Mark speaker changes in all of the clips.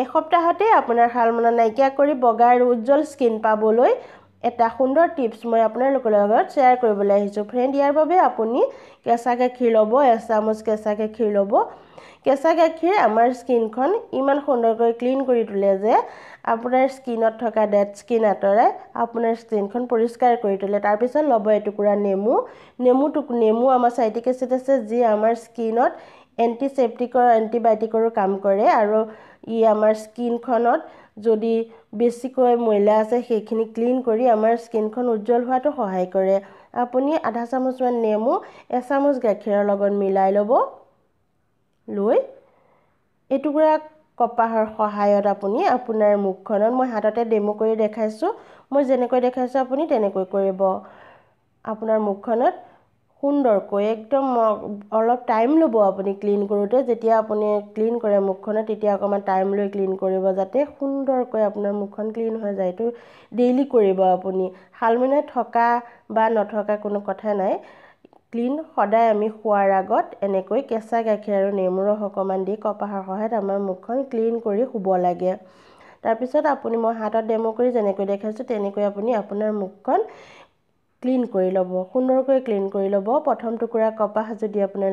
Speaker 1: এসপ্তাহতে আপোনাৰ হালমনা নাইকিয়া কৰি বগা আৰু উজ্জ্বল স্কিন পাবলৈ এটা সুন্দৰ টিপছ মই আপোনালোকৰ লগত শ্বেয়াৰ কৰিবলৈ আহিছোঁ ফ্ৰেণ্ড। ইয়াৰ বাবে আপুনি কেঁচা গাখীৰ ল'ব, 1 চামুচ কেঁচা গাখীৰ ল'ব। কেঁচা গাখীৰ আমাৰ স্কিনখন ইমান সুন্দৰকৈ ক্লিন কৰি তোলে যে আপোনাৰ স্কিনত থকা ডেড স্কিন আঁতৰাই আপোনাৰ স্কিনখন পৰিষ্কাৰ কৰি তোলে। তাৰপিছত ল'ব এটুকুৰা নেমু। নেমু আমাৰ চাইট্ৰিক এচিড আছে যি আমাৰ স্কিনত এণ্টিছেপ্টিকৰ এণ্টিবায়'টিকৰো কাম কৰে আৰু ই আমাৰ স্কিনখনত যদি বেছিকৈ ময়লা আছে সেইখিনি ক্লিন কৰি আমাৰ স্কিনখন উজ্জ্বল হোৱাটো সহায় কৰে। আপুনি আধা চামুচমান নেমু 1 চামুচ গাখীৰৰ লগত মিলাই ল'ব। লৈ এটুকুৰা কপাহৰ সহায়ত আপুনি আপোনাৰ মুখখনত, মই হাততে ডেমো কৰি দেখাইছোঁ, মই যেনেকৈ দেখাইছোঁ আপুনি তেনেকৈ কৰিব। আপোনাৰ মুখখনত সুন্দৰকৈ একদম অলপ টাইম ল'ব আপুনি ক্লিন কৰোঁতে। যেতিয়া আপুনি ক্লিন কৰে মুখখনত তেতিয়া অকণমান টাইম লৈ ক্লিন কৰিব যাতে সুন্দৰকৈ আপোনাৰ মুখখন ক্লিন হৈ যায়। এইটো ডেইলি কৰিব আপুনি। হালমইনা থকা বা নথকা কোনো কথা নাই। ক্লিন সদায় আমি খোৱাৰ আগত এনেকৈ কেঁচা গাখীৰ আৰু নেমুৰ ৰস অকণমান দি কপাহৰ সহায়ত আমাৰ মুখখন ক্লিন কৰি শুব লাগে। তাৰপিছত আপুনি মই হাতত ডেমো কৰি যেনেকৈ দেখাইছোঁ তেনেকৈ আপুনি আপোনাৰ মুখখন ক্লিন কৰি ল'ব, সুন্দৰকৈ ক্লিন কৰি ল'ব। প্ৰথম টুকুৰা কপাহ যদি আপোনাৰ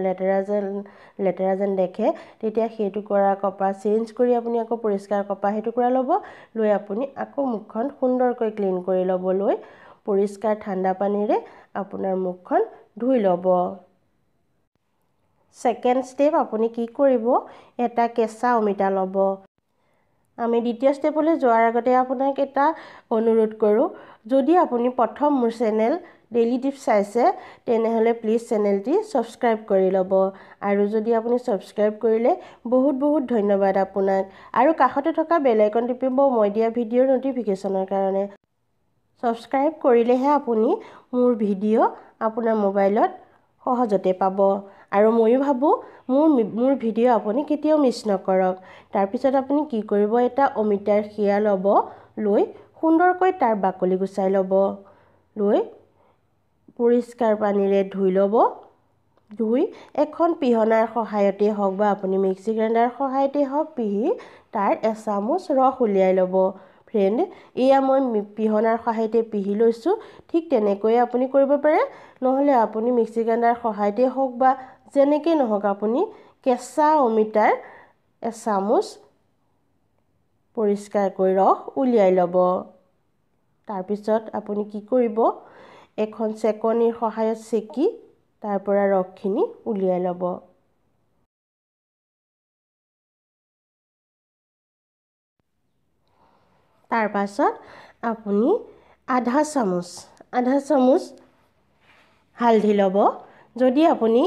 Speaker 1: লেতেৰা যেন দেখে তেতিয়া সেই টুকুৰা কপাহ চেঞ্জ কৰি আপুনি আকৌ পৰিষ্কাৰ কপাহ সেই টুকুৰা ল'ব। লৈ আপুনি আকৌ মুখখন সুন্দৰকৈ ক্লিন কৰি ল'ব। লৈ পৰিষ্কাৰ ঠাণ্ডা পানীৰে আপোনাৰ মুখখন ধুই ল'ব। ছেকেণ্ড ষ্টেপ আপুনি কি কৰিব, এটা কেঁচা অমিতা ল'ব। আমি দ্বিতীয় ষ্টেপলৈ যোৱাৰ আগতে আপোনাক এটা অনুৰোধ কৰোঁ, যদি আপুনি প্ৰথম মোৰ চেনেল ডেইলি টিপছ চাইছে তেনেহ'লে প্লিজ চেনেলটি ছাবস্ক্ৰাইব কৰি ল'ব। আৰু যদি আপুনি ছাবস্ক্ৰাইব কৰিলে বহুত বহুত ধন্যবাদ আপোনাক। আৰু কাষতে থকা বেল আইকন টিপিব মই দিয়া ভিডিঅ'ৰ ন'টিফিকেশ্যনৰ কাৰণে। ছাবস্ক্ৰাইব কৰিলেহে আপুনি মোৰ ভিডিঅ' আপোনাৰ মোবাইলত সহজতে পাব। আৰু ময়ো ভাবোঁ মোৰ ভিডিঅ' আপুনি কেতিয়াও মিছ নকৰক। তাৰপিছত আপুনি কি কৰিব, এটা অমিতাৰ শিৰা ল'ব। লৈ সুন্দৰকৈ তাৰ বাকলি গুচাই ল'ব। লৈ পৰিষ্কাৰ পানীৰে ধুই ল'ব। ধুই এখন পিহনাৰ সহায়তেই হওক বা আপুনি মিক্সি গ্ৰাইণ্ডাৰৰ সহায়তেই হওক পিহি তাৰ 1 চামুচ ৰস উলিয়াই ল'ব। ফ্ৰেণ্ড, এয়া মই পিহনাৰ সহায়তে পিহি লৈছোঁ। ঠিক তেনেকৈয়ে আপুনি কৰিব পাৰে। নহ'লে আপুনি মিক্সি গ্ৰাইণ্ডাৰৰ সহায়তেই হওক বা যেনেকৈ নহওক আপুনি কেঁচা অমিতাৰ 1 চামুচ পৰিষ্কাৰকৈ ৰস উলিয়াই ল'ব। তাৰপিছত আপুনি কি কৰিব, এখন চেকনিৰ সহায়ত চেকি তাৰ পৰা ৰসখিনি উলিয়াই ল'ব। তাৰ পাছত আপুনি আধা চামুচ হালধি ল'ব। যদি আপুনি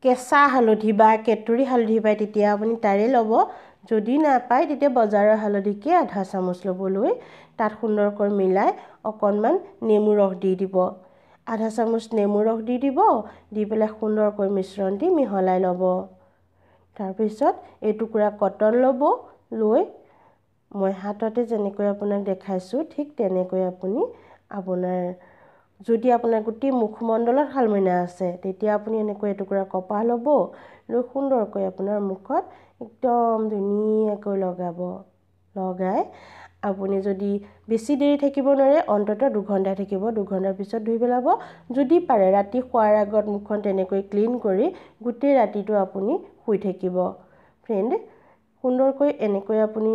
Speaker 1: কেঁচা হালধি বা কেতুৰী হালধি পায় তেতিয়া আপুনি তাৰে ল'ব। যদি নাপায় তেতিয়া বজাৰৰ হালধিকে আধা চামুচ ল'ব। লৈ তাত সুন্দৰকৈ মিলাই অকণমান নেমু ৰস দি দিব। আধা চামুচ নেমু ৰস দি দিব। দি পেলাই সুন্দৰকৈ মিশ্ৰণটি মিহলাই ল'ব। তাৰপিছত এটুকুৰা কটন ল'ব। লৈ মই হাততে যেনেকৈ আপোনাক দেখাইছোঁ ঠিক তেনেকৈ আপুনি যদি আপোনাৰ গোটেই মুখমণ্ডলত হালমইনা আছে তেতিয়া আপুনি এনেকৈ এটুকুৰা কপাহ ল'ব। লৈ সুন্দৰকৈ আপোনাৰ মুখত একদম ধুনীয়াকৈ লগাব। লগাই আপুনি যদি বেছি দেৰি থাকিব নোৱাৰে অন্ততঃ 2 ঘণ্টা থাকিব। 2 ঘণ্টাৰ পিছত ধুই পেলাব। যদি পাৰে ৰাতি শোৱাৰ আগত মুখখন তেনেকৈ ক্লিন কৰি গোটেই ৰাতিটো আপুনি শুই থাকিব। ফ্ৰেণ্ড, সুন্দৰকৈ এনেকৈ আপুনি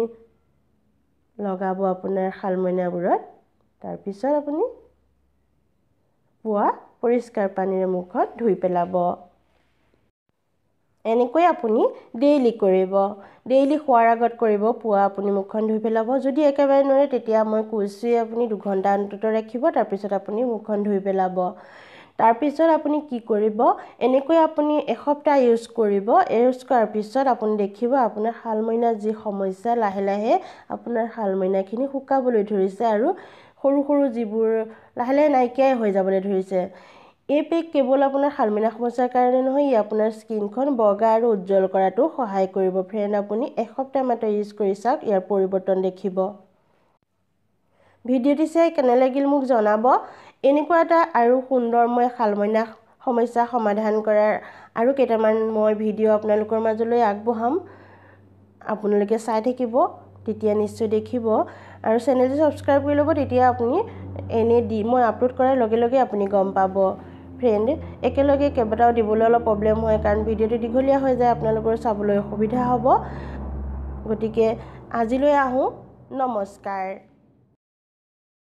Speaker 1: লগাব আপোনাৰ শালমইনাবোৰত। তাৰপিছত আপুনি পুৱা পৰিষ্কাৰ পানীৰে মুখত ধুই পেলাব। এনেকৈ আপুনি ডেইলি কৰিব। ডেইলি শোৱাৰ আগত কৰিব। পুৱা আপুনি মুখখন ধুই পেলাব। যদি একেবাৰে নোৱাৰে তেতিয়া মই কৈছোঁৱে আপুনি 2 ঘণ্টা অন্ততঃ ৰাখিব। তাৰপিছত আপুনি মুখখন ধুই পেলাব। তাৰপিছত আপুনি কি কৰিব, এনেকৈ আপুনি এসপ্তাহ ইউজ কৰিব। ইউজ কৰাৰ পিছত আপুনি দেখিব আপোনাৰ শালমইনাৰ যি সমস্যা লাহে লাহে আপোনাৰ শালমইনাখিনি শুকাবলৈ ধৰিছে আৰু সৰু সৰু যিবোৰ লাহে লাহে নাইকিয়াই হৈ যাবলৈ ধৰিছে। এই পেক কেৱল আপোনাৰ শালমইনা সমস্যাৰ কাৰণে নহয়, ই আপোনাৰ স্কিনখন বগা আৰু উজ্জ্বল কৰাটো সহায় কৰিব। ফ্ৰেণ্ড, আপুনি এসপ্তাহ মাত্ৰ ইউজ কৰি চাওক, ইয়াৰ পৰিৱৰ্তন দেখিব। ভিডিঅ'টি চাই কেনে লাগিল মোক জনাব। এনেকুৱা এটা আৰু সুন্দৰময় শালমইনা সমস্যা সমাধান কৰাৰ আৰু কেইটামান মই ভিডিঅ' আপোনালোকৰ মাজলৈ আগবঢ়াম। আপোনালোকে চাই থাকিব। তেতিয়া নিশ্চয় দেখিব আৰু চেনেলটো সাবস্ক্ৰাইব কৰি ল'ব তেতিয়া আপুনি মই আপলোড কৰাৰ লগে লগে আপুনি গম পাব ফ্ৰেন্ড একেলগে কেইবাটাও দিবলৈ অলপ প্ৰবলেম হয় কাৰণ ভিডিঅ'টো দীঘলীয়া হৈ যায় আপোনালোকৰ চাবলৈ অসুবিধা হ'ব গতিকে আজিলৈ আহোঁ নমস্কাৰ